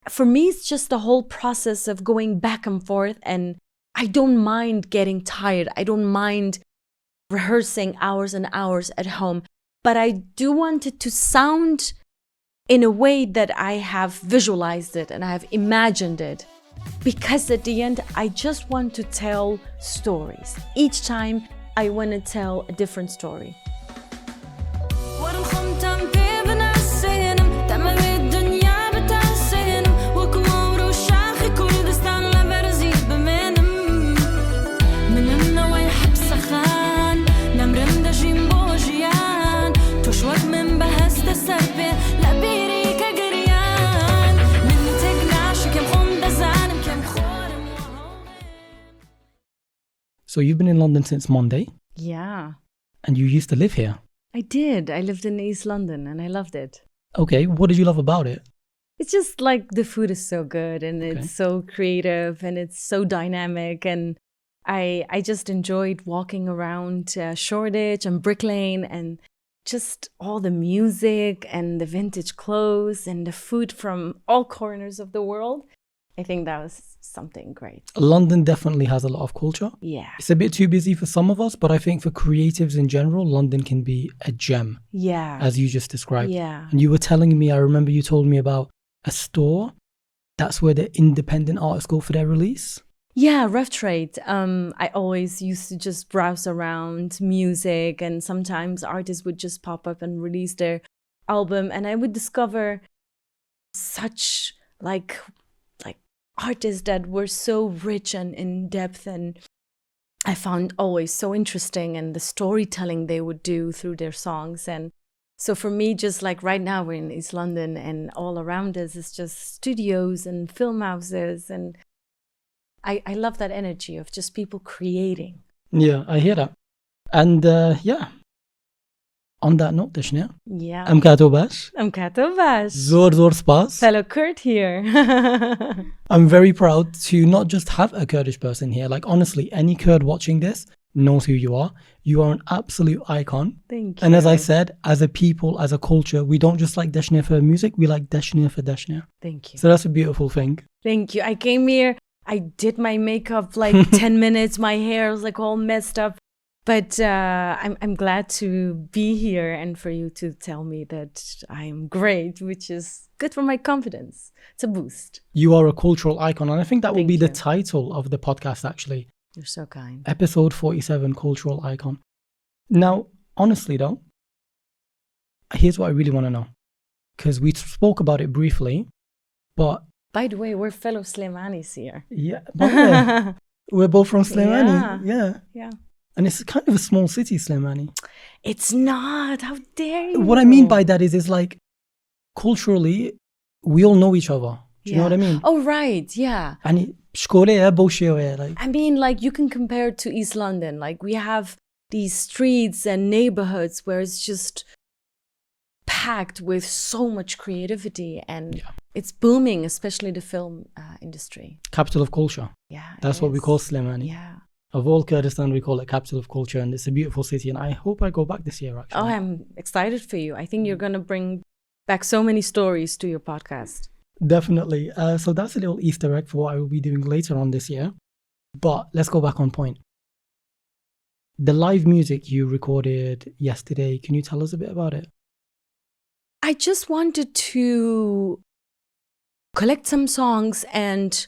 for me, it's just the whole process of going back and forth. And I don't mind getting tired. I don't mind rehearsing hours and hours at home. But I do want it to sound in a way that I have visualized it and I have imagined it. Because at the end, I just want to tell stories. Each time, I want to tell a different story. So you've been in London since Monday? Yeah. And you used to live here? I did. I lived in East London and I loved it. Okay, what did you love about it? It's just like the food is so good and it's so creative and it's so dynamic. And I just enjoyed walking around Shoreditch and Brick Lane and just all the music and the vintage clothes and the food from all corners of the world. I think that was something great. London definitely has a lot of culture. Yeah. It's a bit too busy for some of us, but I think for creatives in general, London can be a gem. Yeah. As you just described. Yeah. And you were telling me, I remember you told me about a store. That's where the independent artists go for their release? Yeah, Rough Trade. I always used to just browse around music and sometimes artists would just pop up and release their album and I would discover such like artists that were so rich and in depth and I found always so interesting and the storytelling they would do through their songs. And so for me, just like right now we're in East London and all around us is just studios and film houses and I love that energy of just people creating. Yeah, I hear that. And on that note, Dashni. Yeah. I'm Kato Bash. I'm Kato Bash. Zor spas. Fellow Kurd here. I'm very proud to not just have a Kurdish person here. Like honestly, any Kurd watching this knows who you are. You are an absolute icon. Thank you. And as I said, as a people, as a culture, we don't just like Dashni for music, we like Dashni for Dashni. Thank you. So that's a beautiful thing. Thank you. I came here, I did my makeup like 10 minutes, my hair was like all messed up. But I'm glad to be here and for you to tell me that I'm great, which is good for my confidence. It's a boost. You are a cultural icon. And I think that will be the you. title of the podcast, actually. You're so kind. Episode 47, Cultural Icon. Now, honestly though, here's what I really want to know. Because we spoke about it briefly, but... By the way, we're fellow Slimani's here. Yeah. We're both from Slimani. Yeah. And it's kind of a small city, Slimani. It's not. How dare you? What I mean by that is like, culturally, we all know each other. Do you know what I mean? Oh, right. Yeah. And I mean, like, you can compare it to East London. Like, we have these streets and neighborhoods where it's just packed with so much creativity and it's booming, especially the film industry. Capital of culture. Yeah. That's what we call Slimani. Yeah. Of all Kurdistan, we call it capital of culture, and it's a beautiful city. And I hope I go back this year, actually. Oh, I'm excited for you. I think you're going to bring back so many stories to your podcast. Definitely. So that's a little Easter egg for what I will be doing later on this year. But let's go back on point. The live music you recorded yesterday, can you tell us a bit about it? I just wanted to collect some songs and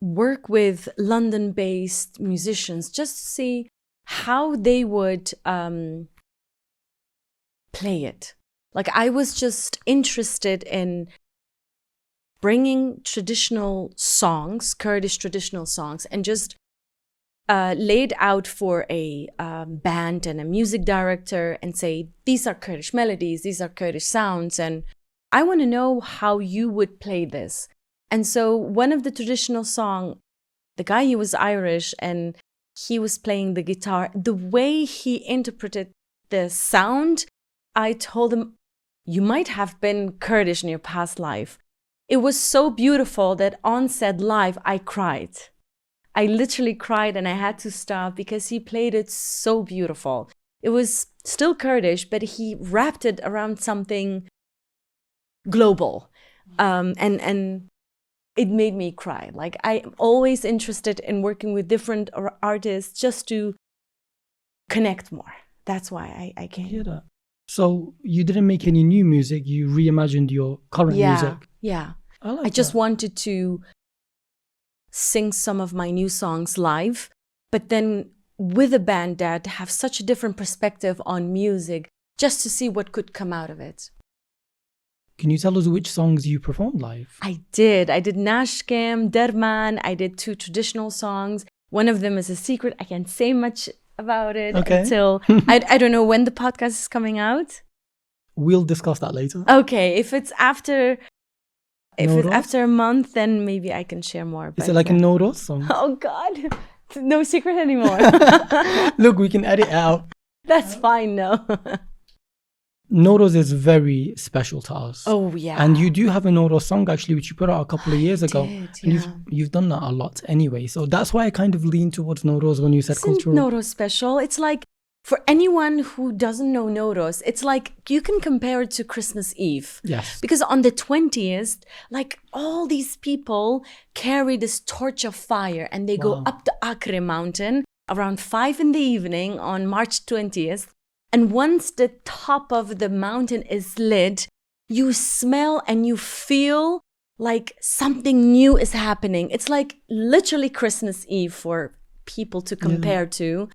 work with London-based musicians just to see how they would play it. Like, I was just interested in bringing traditional songs, Kurdish traditional songs, and just laid out for a band and a music director and say, these are Kurdish melodies, these are Kurdish sounds, and I want to know how you would play this. And so one of the traditional song, the guy, he was Irish and he was playing the guitar. The way he interpreted the sound, I told him, you might have been Kurdish in your past life. It was so beautiful that on said live, I cried. I literally cried and I had to stop because he played it so beautiful. It was still Kurdish, but he wrapped it around something global. And it made me cry. Like, I'm always interested in working with different artists just to connect more. That's why I came. I hear that. So you didn't make any new music, you reimagined your current music. Yeah. I just wanted to sing some of my new songs live, but then with a band that have such a different perspective on music, just to see what could come out of it. Can you tell us which songs you performed live? I did Nashkem, Derman. I did 2 traditional songs. One of them is a secret. I can't say much about it until I don't know when the podcast is coming out. We'll discuss that later. Okay, if it's after a month, then maybe I can share more. Is it like a Newroz song? Oh God, no secret anymore. Look, we can edit it out. That's fine, no. Newroz is very special to us. Oh yeah. And you do have a Newroz song actually, which you put out a couple of years ago. Did, and you've done that a lot anyway. So that's why I kind of leaned towards Newroz when you said cultural. Newroz special. It's like, for anyone who doesn't know Newroz, it's like you can compare it to Christmas Eve. Yes. Because on the 20th, like all these people carry this torch of fire and they go up the Acre mountain around 5 in the evening on March 20th. And once the top of the mountain is lit, you smell and you feel like something new is happening. It's like literally Christmas Eve for people to compare to.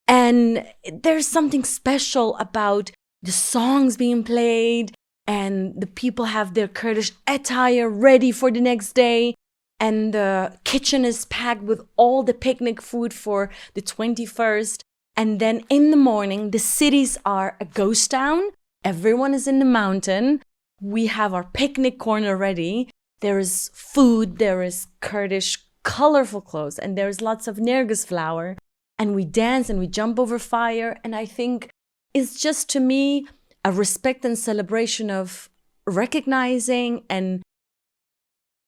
And there's something special about the songs being played, and the people have their Kurdish attire ready for the next day. And the kitchen is packed with all the picnic food for the 21st. And then in the morning, the cities are a ghost town. Everyone is in the mountain. We have our picnic corner ready. There is food, there is Kurdish colorful clothes, and there's lots of nergis flower. And we dance and we jump over fire. And I think it's just, to me, a respect and celebration of recognizing and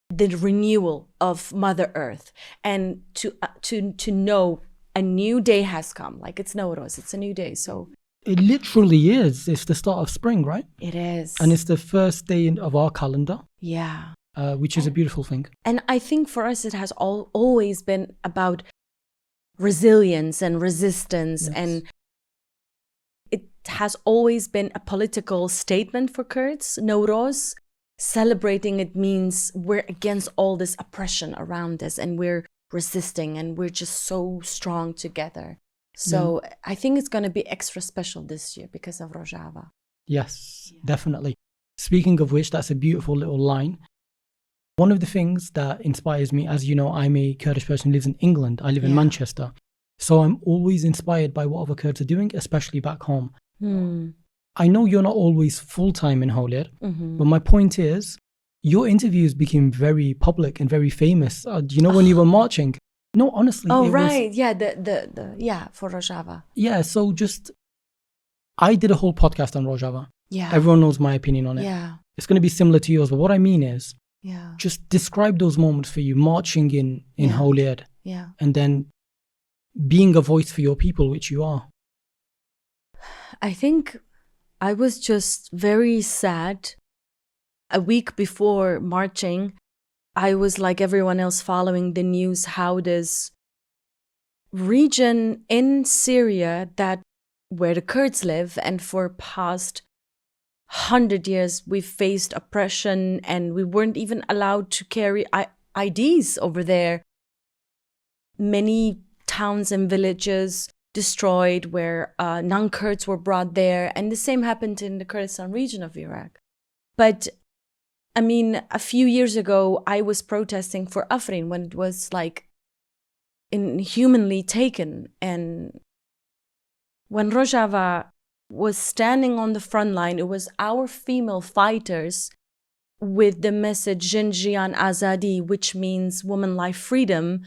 the renewal of Mother Earth. And to know a new day has come. Like, it's Newroz, it's a new day. So it literally is. It's the start of spring, right? It is. And it's the first day of our calendar. Yeah. Which is a beautiful thing. And I think for us, it has always been about resilience and resistance. Yes. And it has always been a political statement for Kurds. Newroz, celebrating it means we're against all this oppression around us, and we're resisting, and we're just so strong together. So I think it's going to be extra special this year because of Rojava. Yes, definitely. Speaking of which, that's a beautiful little line. One of the things that inspires me, as you know, I'm a Kurdish person who lives in England. I live in Manchester. So I'm always inspired by what other Kurds are doing, especially back home. I know you're not always full-time in Rojhelat, but my point is, your interviews became very public and very famous. Do you know when you were marching? No, honestly. Oh, right. For Rojava. Yeah, so just, I did a whole podcast on Rojava. Yeah. Everyone knows my opinion on it. Yeah. It's going to be similar to yours, but what I mean is, just describe those moments for you, marching in Rojhelat. Yeah. And then being a voice for your people, which you are. I think I was just very sad. A week before marching, I was like everyone else following the news, how this region in Syria where the Kurds live, and for past 100 years we've faced oppression, and we weren't even allowed to carry IDs over there. Many towns and villages destroyed where non-Kurds were brought there, and the same happened in the Kurdistan region of Iraq. But I mean, a few years ago, I was protesting for Afrin when it was like inhumanly taken. And when Rojava was standing on the front line, it was our female fighters with the message Jin Jian Azadi, which means woman life freedom.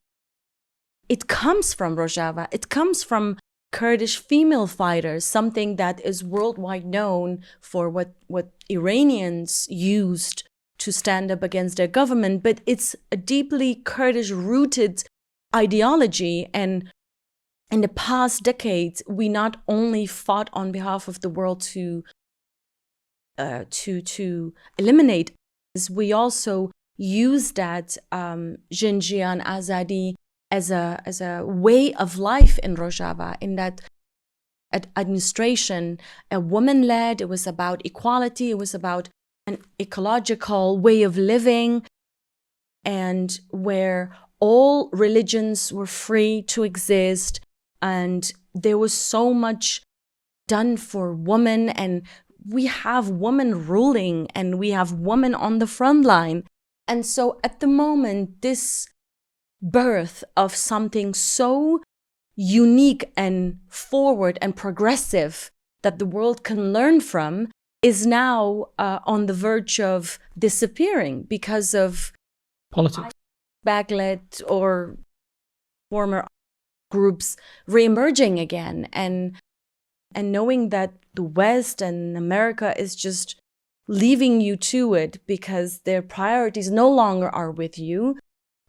It comes from Rojava. It comes from Kurdish female fighters, something that is worldwide known for what Iranians used to stand up against their government, but it's a deeply Kurdish-rooted ideology. And in the past decades, we not only fought on behalf of the world to eliminate this, we also use that Jinjian Azadi as a way of life in Rojava, in that administration, a woman-led. It was about equality. It was about an ecological way of living, and where all religions were free to exist, and there was so much done for women, and we have women ruling, and we have women on the front line. And so at the moment, this birth of something so unique and forward and progressive that the world can learn from is now on the verge of disappearing because of Politics. backlit or former groups reemerging again, and knowing that the West and America is just leaving you to it because their priorities no longer are with you.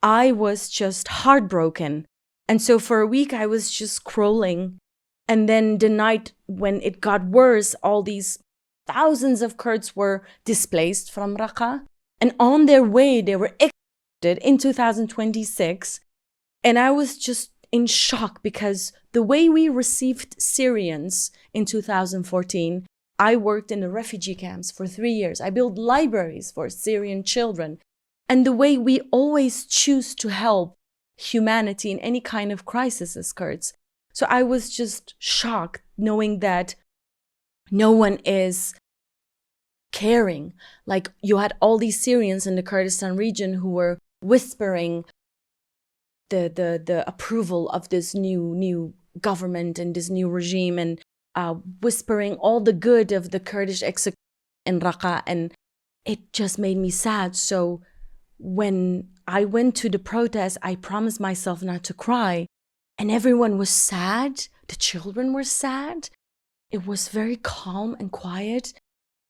I was just heartbroken. And so for a week, I was just crawling. And then the night when it got worse, all these thousands of Kurds were displaced from Raqqa. And on their way, they were executed in 2026. And I was just in shock because the way we received Syrians in 2014, I worked in the refugee camps for 3 years. I built libraries for Syrian children. And the way we always choose to help humanity in any kind of crisis as Kurds. So I was just shocked knowing that no one is caring. Like, you had all these Syrians in the Kurdistan region who were whispering the approval of this new government and this new regime, and whispering all the good of the Kurdish execution in Raqqa, and it just made me sad. So when I went to the protest, I promised myself not to cry, and everyone was sad. The children were sad. It was very calm and quiet,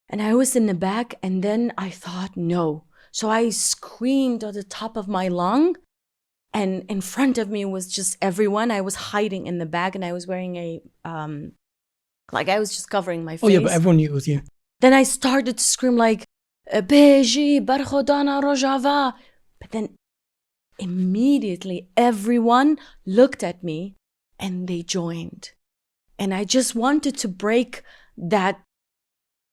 and I was in the back, and then I thought, no. So I screamed at the top of my lung, and in front of me was just everyone. I was hiding in the back, and I was wearing I was just covering my face. Oh yeah, but everyone knew it was you. Then I started to scream like, Beji, Barkhodana, Rojava. But then immediately everyone looked at me and they joined. And I just wanted to break that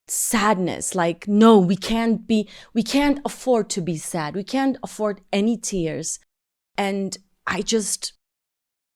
sadness. Like, no, we can't afford to be sad. We can't afford any tears. And I just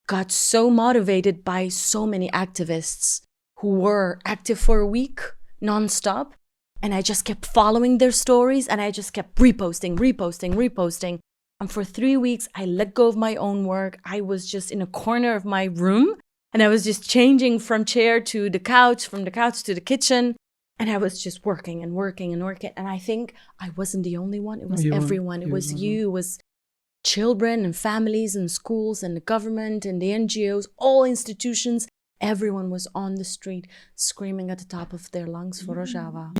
got so motivated by so many activists who were active for a week nonstop. And I just kept following their stories, and I just kept reposting. And for 3 weeks, I let go of my own work. I was just in a corner of my room, and I was just changing from chair to the couch, from the couch to the kitchen. And I was just working. And I think I wasn't the only one. It was everyone. It was you. It was children and families and schools and the government and the NGOs, all institutions. Everyone was on the street screaming at the top of their lungs for Rojava.